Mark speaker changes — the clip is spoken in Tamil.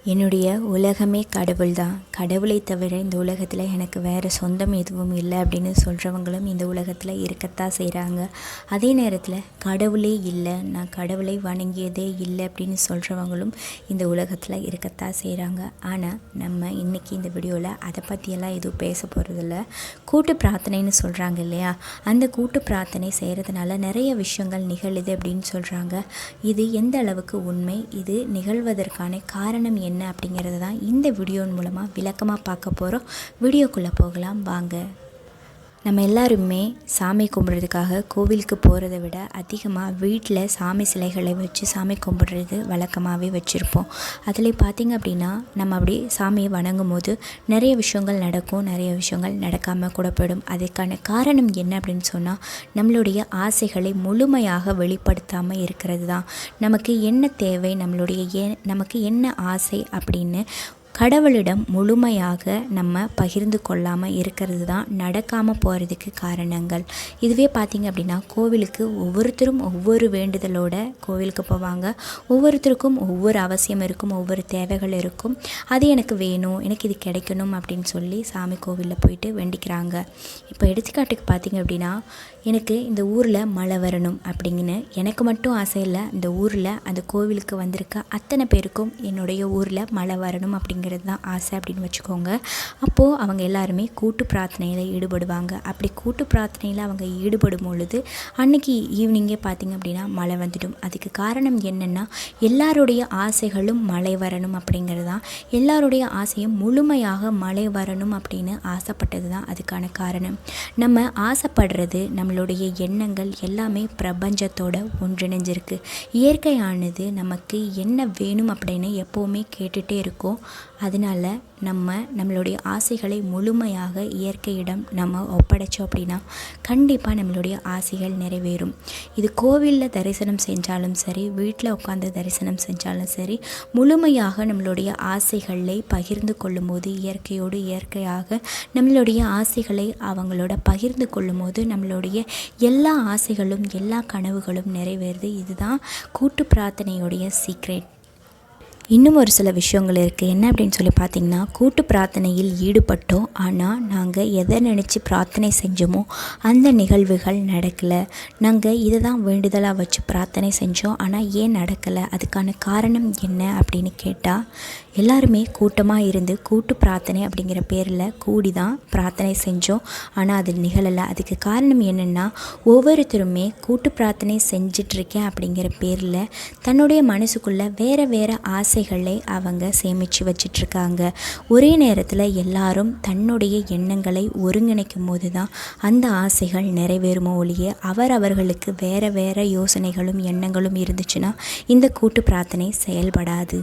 Speaker 1: என்னுடைய உலகமே கடவுள் தான். கடவுளை தவிர இந்த உலகத்தில் எனக்கு வேறு சொந்தம் எதுவும் இல்லை அப்படின்னு சொல்கிறவங்களும் இந்த உலகத்தில் இருக்கத்தான் செய்கிறாங்க. அதே நேரத்தில் கடவுளே இல்லை, நான் கடவுளை வணங்கியதே இல்லை அப்படின்னு சொல்கிறவங்களும் இந்த உலகத்தில் இருக்கத்தான் செய்கிறாங்க. ஆனால் நம்ம இன்றைக்கி இந்த வீடியோவில் அதை பற்றியெல்லாம் எதுவும் பேச போகிறதில்ல. கூட்டு பிரார்த்தனைன்னு சொல்கிறாங்க இல்லையா, அந்த கூட்டு பிரார்த்தனை செய்கிறதுனால நிறைய விஷயங்கள் நிகழுது அப்படின்னு சொல்கிறாங்க. இது எந்த அளவுக்கு உண்மை, இது நிகழ்வதற்கான காரணம் என்ன அப்படிங்கிறது தான் இந்த வீடியோன் மூலமாக விளக்கமாக பார்க்க போகிறோம். வீடியோக்குள்ளே போகலாம் வாங்க. நம்ம எல்லாருமே சாமி கும்பிட்றதுக்காக கோவிலுக்கு போகிறத விட அதிகமாக வீட்டில் சாமி சிலைகளை வச்சு சாமி கும்பிட்றது வழக்கமாகவே வச்சுருப்போம். அதில் பார்த்திங்க அப்படின்னா நம்ம அப்படி சாமியை வணங்கும் போது நிறைய விஷயங்கள் நடக்கும், நிறைய விஷயங்கள் நடக்காமல் கூட போயிடும். அதுக்கான காரணம் என்ன அப்படின்னு சொன்னால், நம்மளுடைய ஆசைகளை முழுமையாக வெளிப்படுத்தாமல் இருக்கிறது தான். நமக்கு என்ன தேவை, நமக்கு என்ன ஆசை அப்படின்னு கடவுளிடம் முழுமையாக நம்ம பகிர்ந்து கொள்ளாமல் இருக்கிறது தான் நடக்காமல் போகிறதுக்கு காரணங்கள். இதுவே பார்த்திங்க அப்படின்னா, கோவிலுக்கு ஒவ்வொருத்தரும் ஒவ்வொரு வேண்டுதலோட கோவிலுக்கு போவாங்க. ஒவ்வொருத்தருக்கும் ஒவ்வொரு அவசியம் இருக்கும், ஒவ்வொரு தேவைகள் இருக்கும். அது எனக்கு வேணும், எனக்கு இது கிடைக்கணும் அப்படின்னு சொல்லி சாமி கோவிலில் போயிட்டு வேண்டிக்கிறாங்க. இப்போ எடுத்துக்காட்டுக்கு பார்த்திங்க அப்படின்னா, எனக்கு இந்த ஊரில் மழை வரணும் அப்படிங்கன்னு எனக்கு மட்டும் ஆசை இல்லை, இந்த ஊரில் அந்த கோவிலுக்கு வந்திருக்க அத்தனை பேருக்கும் என்னுடைய ஊரில் மழை வரணும் அப்படிங்கிறது தான் ஆசை அப்படின்னு வச்சுக்கோங்க. அப்போது அவங்க எல்லாருமே கூட்டு பிரார்த்தனையில் ஈடுபடுவாங்க. அப்படி கூட்டு பிரார்த்தனையில் அவங்க ஈடுபடும் பொழுது அன்றைக்கி ஈவினிங்கே பார்த்திங்க அப்படின்னா மழை வந்துடும். அதுக்கு காரணம் என்னென்னா, எல்லாருடைய ஆசைகளும் மழை வரணும் அப்படிங்கிறது தான். எல்லாருடைய ஆசையும் முழுமையாக மழை வரணும் அப்படின்னு ஆசைப்பட்டது தான் அதுக்கான காரணம். நம்ம ஆசைப்படுறது, நம்மளுடைய எண்ணங்கள் எல்லாமே பிரபஞ்சத்தோட ஒன்றிணைஞ்சிருக்கு. இயற்கையானது நமக்கு என்ன வேணும் அப்படின்னு எப்போவுமே கேட்டுகிட்டே இருக்கோம். அதனால் நம்மளுடைய ஆசைகளை முழுமையாக இயற்கையிடம் நம்ம ஒப்படைச்சோம் அப்படின்னா கண்டிப்பாக நம்மளுடைய ஆசைகள் நிறைவேறும். இது கோவிலில் தரிசனம் செஞ்சாலும் சரி, வீட்டில் உட்காந்து தரிசனம் செஞ்சாலும் சரி, முழுமையாக நம்மளுடைய ஆசைகளை பகிர்ந்து கொள்ளும்போது, இயற்கையோடு இயற்கையாக நம்மளுடைய ஆசைகளை அவங்களோட பகிர்ந்து கொள்ளும்போது நம்மளுடைய எல்லா ஆசைகளும் எல்லா கனவுகளும் நிறைவேறுது. இதுதான் கூட்டு பிரார்த்தனையுடைய சீக்ரெட். இன்னும் ஒரு சில விஷயங்கள் இருக்குது. என்ன அப்படின்னு சொல்லி பார்த்திங்கன்னா, கூட்டு பிரார்த்தனையில் ஈடுபட்டோம், ஆனால் நாங்கள் எதை நினச்சி பிரார்த்தனை செஞ்சோமோ அந்த நிகழ்வுகள் நடக்கலை. நாங்கள் இதை தான் வேண்டுதலாக வச்சு பிரார்த்தனை செஞ்சோம், ஆனால் ஏன் நடக்கலை, அதுக்கான காரணம் என்ன அப்படின்னு கேட்டால், எல்லாருமே கூட்டமாக இருந்து கூட்டு பிரார்த்தனை அப்படிங்கிற பேரில் கூடி தான் பிரார்த்தனை செஞ்சோம், ஆனால் அது நிகழலை. அதுக்கு காரணம் என்னென்னா, ஒவ்வொருத்தருமே கூட்டு பிரார்த்தனை செஞ்சிட்ருக்கேன் அப்படிங்கிற பேரில் தன்னுடைய மனசுக்குள்ளே வேறு வேறு ஆசைகளை அவங்க சேமித்து வச்சிட்ருக்காங்க. ஒரே நேரத்தில் எல்லாரும் தன்னுடைய எண்ணங்களை ஒருங்கிணைக்கும் போது தான் அந்த ஆசைகள் நிறைவேறுமோ ஒழிய, அவர்களுக்கு வேறு வேறு யோசனைகளும் எண்ணங்களும் இருந்துச்சுன்னா இந்த கூட்டு பிரார்த்தனை செயல்படாது.